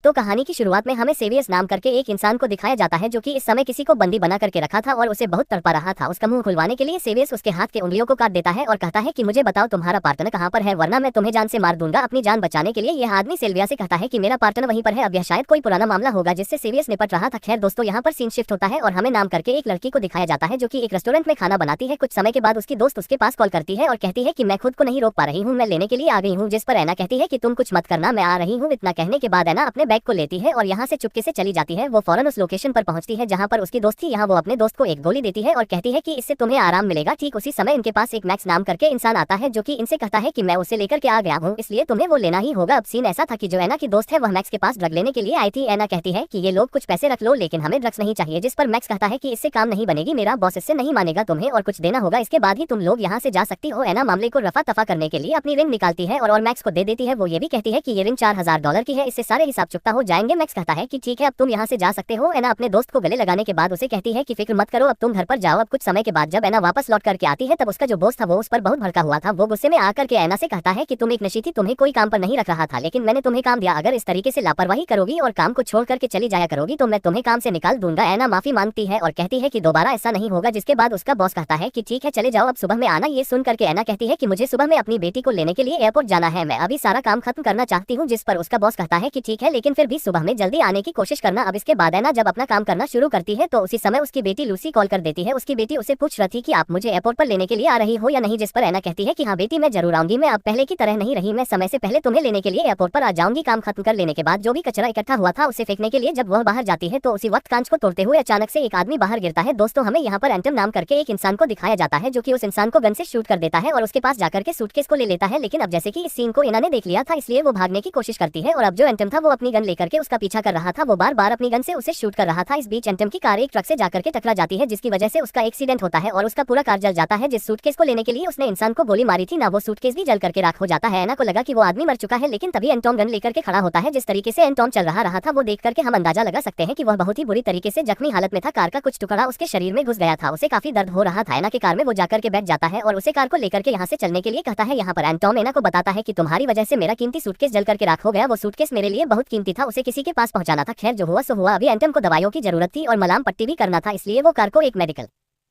तो कहानी की शुरुआत में हमें सेवियस नाम करके एक इंसान को दिखाया जाता है जो कि इस समय किसी को बंदी बना करके रखा था और उसे बहुत तड़पा रहा था। उसका मुंह खुलवाने के लिए सेवियस उसके हाथ के उंगलियों को काट देता है और कहता है कि मुझे बताओ तुम्हारा पार्टनर कहाँ पर है, वरना मैं तुम्हें जान से मार दूंगा। अपनी जान बचाने के लिए यह आदमी सेल्विया से कहता है कि मेरा पार्टनर वहीं पर है। अब यह शायद कोई पुराना मामला होगा जिससे सेवियस निपट रहा था। खैर दोस्तों, यहाँ पर सीन शिफ्ट होता है और हमें नाम करके एक लड़की को दिखाया जाता है जो कि एक रेस्टोरेंट में खाना बनाती है। कुछ समय के बाद उसकी दोस्त उसके पास कॉल करती है और कहती है कि मैं खुद को नहीं रोक पा रही हूँ, मैं लेने के लिए आ गई हूँ। जिस पर ऐना कहती है कि तुम कुछ मत करना, मैं आ रही हूँ। इतना कहने के बाद ऐना अपने बैग को लेती है और यहाँ से चुपके से चली जाती है। वो फौरन उस लोकेशन पर पहुंचती है जहाँ पर उसकी दोस्त थी। यहाँ वो अपने दोस्त को एक गोली देती है और कहती है कि इससे तुम्हें आराम मिलेगा। ठीक उसी समय इनके पास एक मैक्स नाम करके इंसान आता है जो कि इनसे कहता है कि मैं उसे लेकर के आ गया हूँ, इसलिए तुम्हें वो लेना ही होगा। अब सीन ऐसा था कि जो ऐना की दोस्त है वह मैक्स के पास ड्रग लेने के लिए आई थी। ऐना कहती है कि ये लोग कुछ पैसे रख लो लेकिन हमें ड्रग्स नहीं चाहिए, जिस पर मैक्स कहता है कि इससे काम नहीं बनेगी, मेरा बॉस इससे नहीं मानेगा, तुम्हें और कुछ देना होगा, इसके बाद ही तुम लोग यहाँ से जा सकती हो। ऐना मामले को रफा तफा करने के लिए अपनी रिंग निकालती है और मैक्स को दे देती है। वो ये भी कहती है कि ये रिंग $4000 की है, इससे सारे हिसाब चुकता हो जाएंगे। मैक्स कहता है कि ठीक है, अब तुम यहाँ से जा सकते हो। ऐना अपने दोस्त को गले लगाने के बाद उसे कहती है कि फिक्र मत करो, अब तुम घर पर जाओ। अब कुछ समय के बाद जब ऐना वापस लौट करके आती है तब उसका जो बॉस था वो उस पर बहुत भड़का हुआ था। वो गुस्से में आकर के ऐना से कहता है कि तुम एक नशी थी, तुम्हें कोई काम पर नहीं रख रहा था, लेकिन मैंने तुम्हें काम दिया, अगर इस तरीके से लापरवाही करोगी और काम को छोड़ करके चली जाया करोगी तो मैं तुम्हें काम से निकाल दूंगा। ऐना माफी मांगती है और कहती है कि दोबारा ऐसा नहीं होगा, जिसके बाद उसका बॉस कहता है कि ठीक है चले जाओ, अब सुबह में आना। ये सुन करके ऐना कहती है कि मुझे सुबह में अपनी बेटी को लेने के लिए एयरपोर्ट जाना है, मैं अभी सारा काम खत्म करना चाहती हूँ। जिस पर उसका बॉस कहता है कि ठीक है, लेकिन फिर भी सुबह में जल्दी आने की कोशिश करना। अब इसके बाद ऐना जब अपना काम करना शुरू करती है तो उसी समय उसकी बेटी लूसी कॉल कर देती है। उसकी बेटी उसे पूछ रही थी कि आप मुझे एयरपोर्ट पर लेने के लिए आ रही हो या नहीं, जिस पर ऐना कहती है कि हाँ बेटी मैं जरूर आऊंगी, मैं अब पहले की तरह नहीं रही, मैं समय से पहले तुम्हें लेने के लिए एयरपोर्ट पर आ जाऊंगी। काम खत्म कर लेने के बाद जो भी कचरा इकट्ठा हुआ था उसे फेंकने के लिए जब वह बाहर जाती है तो उसी वक्त कांच को तोड़ते हुए अचानक से एक आदमी बाहर गिरता है। दोस्तों, हमें यहाँ पर एंटम नाम करके एक इंसान को दिखाया जाता है जो कि उस इंसान को गन से शूट कर देता है और उसके पास जाकर के सूटकेस को ले लेता है। लेकिन अब जैसे कि इस सीन को ऐना ने देख लिया था इसलिए वो भागने की कोशिश करती है और अब जो एंटम था वो अपनी गन लेकर के उसका पीछा कर रहा था। वो बार बार अपनी गन से उसे शूट कर रहा था। इस बीच एंटम की कार एक ट्रक से जाकर के टकरा जाती है जिसकी वजह से उसका एक्सीडेंट होता है और उसका पूरा कार जल जाता है। जिस सूटकेस को लेने के लिए उसने इंसान को गोली मारी थी ना, वो सूटकेस भी जल करके राख हो जाता है। ऐना को लगा कि वो आदमी मर चुका है, लेकिन तभी एंटॉम गन लेकर के खड़ा होता है। जिस तरीके से एंटॉम चल रहा था वो देख करके हम अंदाजा लगा सकते हैं कि वह बहुत ही बुरी तरीके से जख्मी हालत में था। कार का कुछ टुकड़ा उसके शरीर में घुस गया था, उसे काफी दर्द हो रहा था। ऐना के कार में वो जाकर के बैठ जाता है और उसे कार को लेकर के यहाँ से चलने के लिए कहता है। यहाँ पर एंटॉम ऐना को बताता है कि तुम्हारी वजह से मेरा कीमती सूटकेस जल करके राख हो गया, वो सूटकेस मेरे लिए बहुत कीमती था, उसे किसी के पास पहुंचाना था। खैर जो हुआ सो हुआ, अभी एंटम को दवाइयों की जरूरत थी और मलाम पट्टी भी करना था, इसलिए वो कार को एक मेडिकल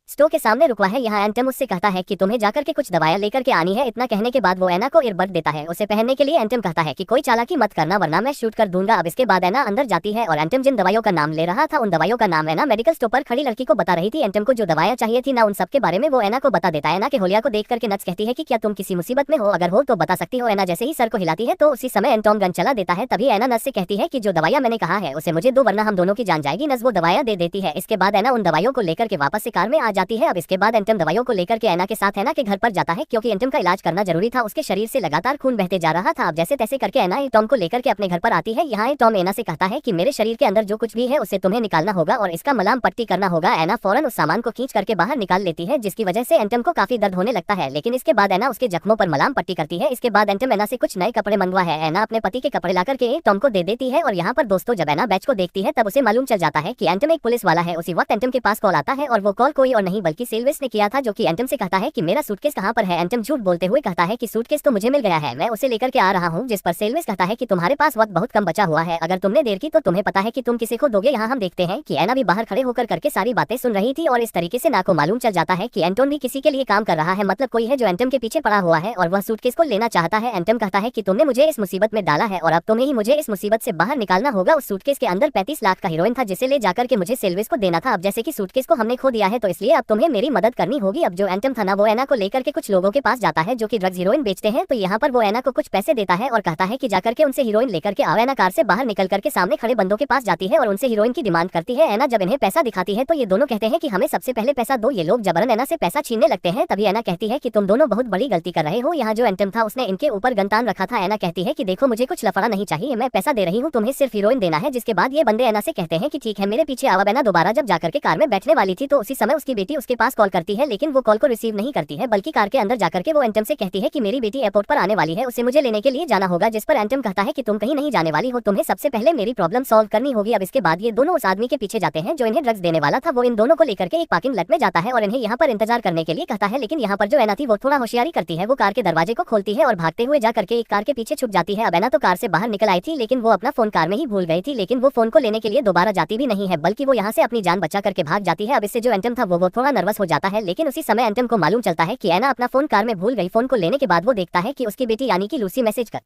स्टोर के सामने रुकवा है। यहाँ एंटम उससे कहता है कि तुम्हें जाकर के कुछ दवाइयां लेकर के आनी है। इतना कहने के बाद वो ऐना को ईयरबड देता है उसे पहनने के लिए। एंटम कहता है कि कोई चालाकी मत करना वरना मैं शूट कर दूंगा। अब इसके बाद ऐना अंदर जाती है और एंटम जिन दवाइयों का नाम ले रहा था उन दवाइयों का नाम ऐना मेडिकल स्टोर पर खड़ी लड़की को बता रही थी। एंटम को जो दवाइयां चाहिए थी ना उन सब के बारे में वो ऐना को बता देता है। ऐना के होलिया को देख करके नच कहती है कि क्या तुम किसी मुसीबत में हो, अगर हो तो बता सकती हो। ऐना जैसे ही सर को हिलाती है तो उसी समय एंटॉम गन चला देता है। तभी ऐना नच से कहती है कि जो दवाइयां मैंने कहा है उसे मुझे दो वरना हम दोनों की जान जाएगी। नच वो दवाइयां दे देती है। इसके बाद ऐना उन दवाइयों को लेकर के वापस से कार में आ जाती है। अब इसके बाद एंटम दवाइयों को लेकर के ऐना के साथ ऐना के घर पर जाता है क्योंकि एंटम का इलाज करना जरूरी था, उसके शरीर से लगातार खून बहते जा रहा था। अब जैसे तैसे करके ऐना टॉम को लेकर के अपने घर पर आती है। यहाँ टॉम ऐना से कहता है कि मेरे शरीर के अंदर जो कुछ भी है उसे तुम्हें निकालना होगा और इसका मलाम पट्टी करना होगा। ऐना फौरन उस सामान को खींच करके बाहर निकाल लेती है जिसकी वजह से एंटम को काफी दर्द होने लगता है, लेकिन इसके बाद ऐना उसके जख्मों पर मलाम पट्टी करती है। इसके बाद एंटम ऐना से कुछ नए कपड़े मंगवा है। ऐना अपने पति के कपड़े ला करके टॉम को दे देती है और यहाँ पर दोस्तों जब ऐना बैच को देखती है तब उसे मालूम चल जाता है कि एंटम एक पुलिस वाला है। उसी वक्त एंटम के पास कॉल आता है और वो कॉल कोई और नहीं बल्कि सेल्विस ने किया था जो कि एंटम से कहता है कि मेरा सूटकेस कहाँ पर है। एंटम झूठ बोलते हुए कहता है कि सूटकेस तो मुझे मिल गया है, मैं उसे लेकर के आ रहा हूँ। जिस पर सेल्विस कहता है कि तुम्हारे पास वक्त बहुत कम बचा हुआ है, अगर तुमने देर की तो तुम्हें पता है कि तुम किसी को दोगे। यहाँ हम देखते हैं कि ऐना भी बाहर खड़े होकर करके सारी बातें सुन रही थी और इस तरीके से ना को मालूम चल जाता है कि एंटोन भी किसी के लिए काम कर रहा है, मतलब कोई है जो एंटम के पीछे पड़ा हुआ है और वह सूटकेस को लेना चाहता है। एंटम कहता है कि तुमने मुझे इस मुसीबत में डाला है और अब तुम्हें ही मुझे इस मुसीबत से बाहर निकालना होगा। उस सूटकेस के अंदर 35 लाख का हीरोइन था जिसे ले जाकर के मुझे सेल्विस को देना था। अब जैसे कि सूटकेस को हमने खो दिया है तो इसलिए अब तुम्हें मेरी मदद करनी होगी। अब जो एंटम था ना वो ऐना को लेकर के कुछ लोगों के पास जाता है जो कि ड्रग्स हीरोइन बेचते हैं, तो यहाँ पर वो ऐना को कुछ पैसे देता है और कहता है कि जाकर के उनसे हीरोइन लेकर के आओ। ऐना कार से बाहर निकल करके सामने खड़े बंदों के पास जाती है और उनसे हीरोइन की डिमांड करती है। ऐना जब इन्हें पैसा दिखाती है तो ये दोनों कहते हैं कि हमें सबसे पहले पैसा दो। ये लोग जबरन ऐना से पैसा छीनने लगते हैं। तभी ऐना कहती है कि तुम दोनों बहुत बड़ी गलती कर रहे हो। यहाँ जो एंटम था उसने इनके ऊपर गन तान रखा था। ऐना कहती है कि देखो मुझे कुछ लफड़ा नहीं चाहिए, मैं पैसा दे रही हूँ, तुम्हें सिर्फ हीरोइन देना है। जिसके बाद ये बंदे ऐना से कहते हैं कि ठीक है मेरे पीछे आओ। ऐना दोबारा जब जाकर के कार में बैठने वाली थी तो उसी समय उसकी बेटी बेटी उसके पास कॉल करती है, लेकिन वो कॉल को रिसीव नहीं करती है, बल्कि कार के अंदर जाकर के वो एंटम से कहती है कि मेरी बेटी एयरपोर्ट पर आने वाली है, उसे मुझे लेने के लिए जाना होगा। जिस पर एंटम कहता है कि तुम कहीं नहीं जाने वाली हो, तुम्हें सबसे पहले मेरी प्रॉब्लम सॉल्व करनी होगी। अब इसके बाद ये दोनों उस आदमी के पीछे जाते हैं जो इन्हें ड्रग्स देने वाला था। वो इन दोनों को लेकर के एक पार्किंग लॉट में जाता है और इन्हें यहाँ पर इंतजार करने के लिए कहता है, लेकिन यहाँ पर जो एना थी वो थोड़ा होशियारी करती है। वो कार के दरवाजे को खोलती है और भागते हुए जा करके एक कार के पीछे छुप जाती है। अब एना तो कार से बाहर निकल आई थी, लेकिन वो अपना फोन कार में ही भूल गई थी, लेकिन वो फोन को लेने के लिए दोबारा जाती भी नहीं है, बल्कि वो यहाँ से अपनी जान बचा करके भाग जाती है। अब इससे जो एंटम था वो थोड़ा नर्वस हो जाता है, लेकिन उसी समय एंटम को मालूम चलता है कि एना अपना फोन कार में भूल गई। फोन को लेने के बाद वो देखता है कि उसकी बेटी यानी कि लूसी मैसेज कर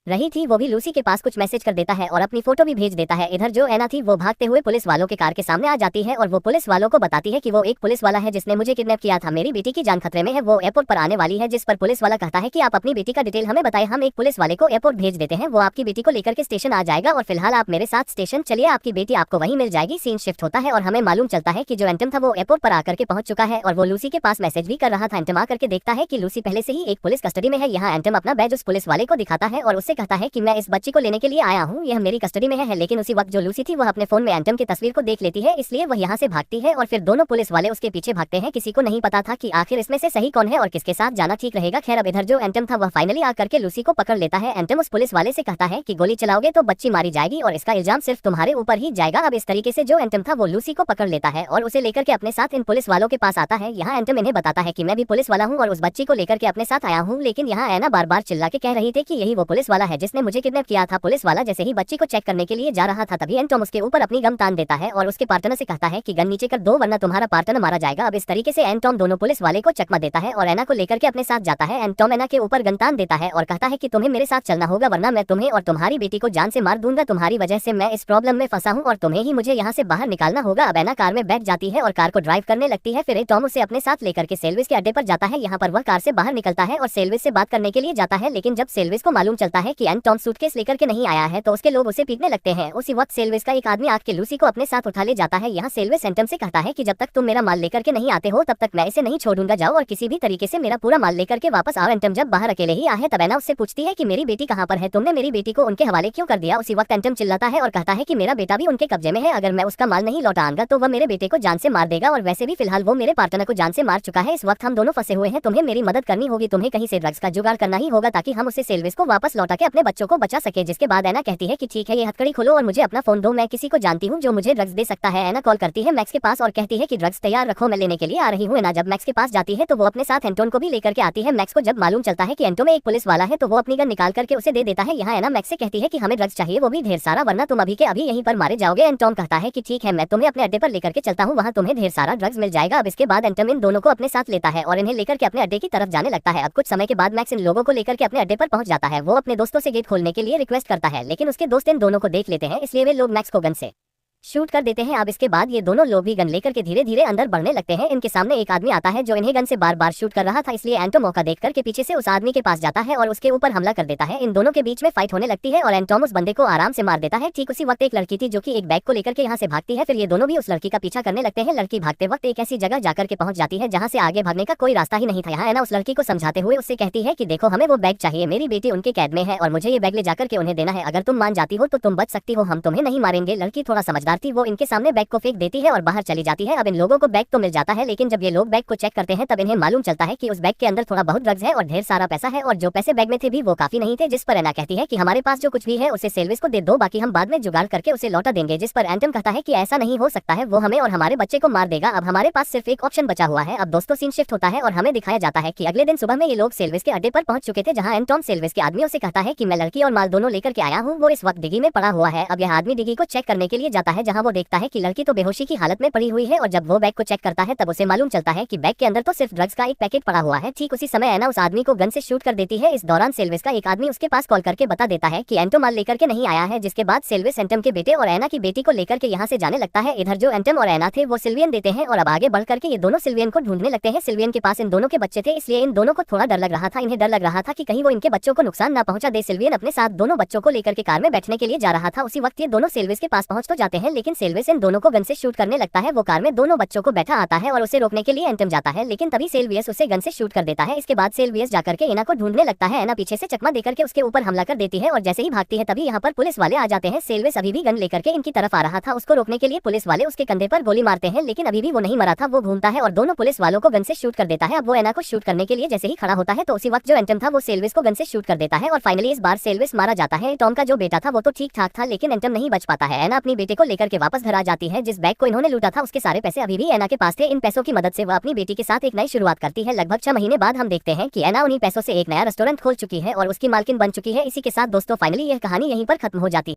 रही थी। वो भी लूसी के पास कुछ मैसेज कर देता है और अपनी फोटो भी भेज देता है। इधर जो एना थी वो भागते हुए पुलिस वालों के कार के सामने आ जाती है और वो पुलिस वालों को बताती है कि वो एक पुलिस वाला है जिसने मुझे किडनैप किया था, मेरी बेटी की जान खतरे में है, वो एयरपोर्ट पर आने वाली है। जिस पर पुलिस वाला कहता है कि आप अपनी बेटी का डिटेल हमें बताएं, हम एक पुलिस वाले को एयरपोर्ट भेज देते हैं, वो आपकी बेटी को लेकर के स्टेशन आ जाएगा और फिलहाल आप मेरे साथ स्टेशन चलिए, आपकी बेटी आपको वहीं मिल जाएगी। सीन शिफ्ट होता है और हमें मालूम चलता है कि जो एंटम था वो एयरपोर्ट पर आकर के पहुंच चुका है और वो लूसी के पास मैसेज भी कर रहा था। एंटम आकर के देखता है कि लूसी पहले से ही एक पुलिस कस्टडी में है। यहाँ एंटम अपना बैज उस पुलिस वाले को दिखाता है और उससे कहता है कि मैं इस बच्ची को लेने के लिए आया हूँ, यह मेरी कस्टडी में है। लेकिन उसी वक्त जो लूसी थी वह अपने फोन में एंटम की तस्वीर को देख लेती है, इसलिए वह यहाँ से भागती है और फिर दोनों पुलिस वाले उसके पीछे भागते हैं। किसी को नहीं पता था कि आखिर इसमें से सही कौन है और किसके साथ जाना ठीक रहेगा। खैर अब इधर जो एंटम था वह फाइनली आकर के लूसी को पकड़ लेता है। एंटम उस पुलिस वाले से कहता है कि गोली चलाओगे तो बच्ची मारी जाएगी और इसका इल्जाम सिर्फ तुम्हारे ऊपर ही जाएगा। अब इस तरीके से जो एंटम था वो लूसी को पकड़ लेता है और उसे लेकर के अपने साथ इन पुलिस वालों के पास आता है। यहाँ एंटम इन्हें बताता है कि मैं भी पुलिस वाला हूँ और उस बच्ची को लेकर के अपने साथ आया हूँ, लेकिन यहाँ एना बार बार चिल्ला के कह रही थी कि यही वो पुलिस वाला है जिसने मुझे किडनैप किया था। पुलिस वाला जैसे ही बच्ची को चेक करने के लिए जा रहा था तभी एंटम उसके ऊपर अपनी गन तान देता है और उसके पार्टनर से कहता है कि गन नीचे कर दो वरना तुम्हारा पार्टनर मारा जाएगा। अब इस तरीके से एंटम दोनों पुलिस वाले को चकमा देता है और एना को लेकर के अपने साथ जाता है। एंटम एना के ऊपर गन तान देता है और कहता है कि तुम्हें मेरे साथ चलना होगा वरना मैं तुम्हें और तुम्हारी बेटी को जान से मार दूंगा। तुम्हारी वजह से मैं इस प्रॉब्लम में फंसा हूँ और तुम्हें ही मुझे यहाँ से बाहर निकालना होगा। अब एना कार में बैठ जाती है और कार को ड्राइव करने लगती है। फिर एंटम उसे अपने साथ लेकर के सेल्विस के अड्डे पर जाता है। यहाँ पर वह कार से बाहर निकलता है और सेल्विस से बात करने के लिए जाता है, लेकिन जब सेल्विस को मालूम चलता है कि एंटम सूटकेस लेकर के नहीं आया है तो उसके लोग उसे पीटने लगते हैं। उसी वक्त सेल्विस का एक आदमी आके लूसी को अपने साथ उठा ले जाता है। यहाँ सेल्विस एंटम से कहता है कि जब तक तुम मेरा माल लेकर के नहीं आते हो तब तक मैं इसे नहीं छोड़ूंगा, जाओ और किसी भी तरीके से मेरा पूरा माल लेकर के वापस आओ। एंटम जब बाहर अकेले ही आहे तब एना उससे पूछती है कि मेरी बेटी कहाँ पर है, तुमने मेरी बेटी को उनके हवाले क्यों कर दिया। उसी वक्त एंटम चिल्लाता है और कहता है कि मेरा बेटा भी उनके कब्जे में है, अगर मैं उसका माल नहीं लौटाऊंगा तो वह मेरे बेटे को जान से मार देगा और वैसे भी फिलहाल वो मेरे पार्टनर को जान से मार चुका है। इस वक्त हम दोनों फंसे हुए हैं, तुम्हें मेरी मदद करनी होगी, तुम्हें कहीं से ड्रग्स का जुगाड़ करना ही होगा ताकि हम उसे सेल्विस को वापस लौटा के अपने बच्चों को बचा सके। जिसके बाद एना कहती है कि ठीक है, ये हथकड़ी खोलो और मुझे अपना फोन दो, मैं किसी को जानती हूँ जो मुझे ड्रग्स दे सकता है। एना कॉल करती है मैक्स के पास और कहती है कि ड्रग्स तैयार रखो, मैं लेने के लिए आ रही हूँ। एना जब मैक्स के पास जाती है तो वो अपने साथ एंटोन को भी लेकर के आती है। मैक्स को जब मालूम चलता है कि एंटो में एक पुलिस वाला है तो वो अपनी गन निकाल करके उसे दे देता है। यहाँ एना मैक्स से कहती है कि हमें ड्रग्स चाहिए, वो भी ढेर सारा, वरना तुम अभी के अभी यहीं पर मारे जाओगे। एंटोन कहता है कि ठीक है, मैं तुम्हें अपने अड्डे पर लेकर के चलता हूँ, वहाँ तुम्हें ढेर सारा ड्रग्स मिल जाएगा। अब इसके बाद एंटम इन दोनों को अपने साथ लेता है और इन्हें लेकर के अपने अड्डे की तरफ जाने लगता है। अब कुछ समय के बाद मैक्स इन लोगों को लेकर के अपने अड्डे पर पहुंच जाता है। वो अपने दोस्तों से गेट खोलने के लिए रिक्वेस्ट करता है, लेकिन उसके दोस्त इन दोनों को देख लेते हैं, इसलिए वे लोग मैक्स को गन से शूट कर देते हैं। अब इसके बाद ये दोनों लोग भी गन लेकर के धीरे धीरे अंदर बढ़ने लगते हैं। इनके सामने एक आदमी आता है जो इन्हें गन से बार बार शूट कर रहा था, इसलिए एंटो मौका देखकर के पीछे से उस आदमी के पास जाता है और उसके ऊपर हमला कर देता है। इन दोनों के बीच में फाइट होने लगती है और एंटोम उस बंदे को आराम से मार देता है। ठीक उसी वक्त एक लड़की थी जो कि एक बैग को लेकर के यहाँ से भागती है। फिर ये दोनों भी उस लड़की का पीछा करने लगते हैं। लड़की भागते वक्त एक ऐसी जगह जाकर के पहुंच जाती है जहाँ से आगे भागने का कोई रास्ता ही नहीं था। यहाँ एना उस लड़की को समझाते हुए उससे कहती है कि देखो, हमें वो बैग चाहिए, मेरी बेटी उनके कैद में है और मुझे ये बैग ले जाकर के उन्हें देना है। अगर तुम मान जाती हो तो तुम बच सकती हो, हम तुम्हें नहीं मारेंगे। लड़की थोड़ा समझदार थी, वो इनके सामने बैग को फेंक देती है और बाहर चली जाती है। अब इन लोगों को बैग तो मिल जाता है, लेकिन जब ये लोग बैग को चेक करते हैं तब इन्हें मालूम चलता है कि उस बैग के अंदर थोड़ा बहुत ड्रग्स है और ढेर सारा पैसा है, और जो पैसे बैग में थे भी वो काफी नहीं थे। जिस पर एना कहती है कि हमारे पास जो कुछ भी है उसे सेल्विस को दे दो, बाकी हम बाद में जुगाड़ करके उसे लौटा देंगे। जिस पर एंटम कहता है कि ऐसा नहीं हो सकता है, वो हमें और हमारे बच्चे को मार देगा। अब हमारे पास सिर्फ एक ऑप्शन बचा हुआ है। अब दोस्तों सीन शिफ्ट होता है और हमें दिखाया जाता है कि अगले दिन सुबह में ये लोग सेल्विस के अड्डे पर पहुंच चुके थे, जहां एंटम सेल्विस के आदमियों से कहता है कि मैं लड़की और माल दोनों लेकर के आया हूँ। वो इस वक्त डिग्गी में पड़ा हुआ है। अब यह आदमी डिग्गी को चेक करने के लिए जाता है, जहाँ वो देखता है कि लड़की तो बेहोशी की हालत में पड़ी हुई है, और जब वो बैग को चेक करता है तब उसे मालूम चलता है कि बैग के अंदर तो सिर्फ ड्रग्स का एक पैकेट पड़ा हुआ है। ठीक उसी समय एना उस आदमी को गन से शूट कर देती है। इस दौरान सेल्विस का एक आदमी उसके पास कॉल करके बता देता है कि एंटो माल लेकर के नहीं आया है, जिसके बाद सेल्विस एंटम के बेटे और एना की बेटी को लेकर के यहाँ से जाने लगता है। इधर जो एंटम और एना थे वो सिल्वियन देते हैं और अब आगे बढ़ करके ये दोनों सिल्वियन को ढूंढने लगते हैं। सिल्वियन के पास इन दोनों के बच्चे थे, इसलिए इन दोनों को थोड़ा डर लग रहा था। इन्हें डर लग रहा था कि कहीं वो इनके बच्चों को नुकसान न पहुंचा दे। सिल्वियन अपने साथ दोनों बच्चों को लेकर के कार में बैठने के लिए जा रहा था। उसी वक्त ये दोनों सेल्विस के पास पहुंच तो जाते हैं, लेकिन सेल्वियस इन दोनों को गन से शूट करने लगता है। वो कार में दोनों बच्चों को बैठा आता है और उसे रोकने के लिए एंटम जाता है, लेकिन तभी सेल्वियस उसे गन से शूट कर देता है। इसके बाद सेल्वियस जाकर के एना को ढूंढने लगता है। एना पीछे से चकमा देकर के उसके ऊपर हमला कर देती है और जैसे ही भागती है तभी यहाँ पर पुलिस वाले आ जाते हैं। सेल्वियस अभी भी गन लेकर के इनकी तरफ आ रहा था। उसको रोकने के लिए पुलिस वाले उसके कंधे पर गोली मारते हैं, लेकिन अभी भी वो नहीं मरा था। वो घूमता है और दोनों पुलिस वालों को गन से शूट कर देता है। अब वो एना को शूट करने के लिए जैसे ही खड़ा होता है तो उसी वक्त जो एंटम था वो सेल्वियस को गन से शूट कर देता है और फाइनली इस बार सेल्वियस मारा जाता है। टॉम का जो बेटा था वो तो ठीक ठाक था, लेकिन एंटम नहीं बच पाता है। एना अपनी बेटे को लेकर के वापस घर आ जाती है। जिस बैग को इन्होंने लूटा था उसके सारे पैसे अभी भी एना के पास थे। इन पैसों की मदद से वह अपनी बेटी के साथ एक नई शुरुआत करती है। लगभग 6 महीने बाद हम देखते हैं कि एना उन्हीं पैसों से एक नया रेस्टोरेंट खोल चुकी है और उसकी मालकिन बन चुकी है। इसी के साथ दोस्तों फाइनली यह कहानी यहीं पर खत्म हो जाती।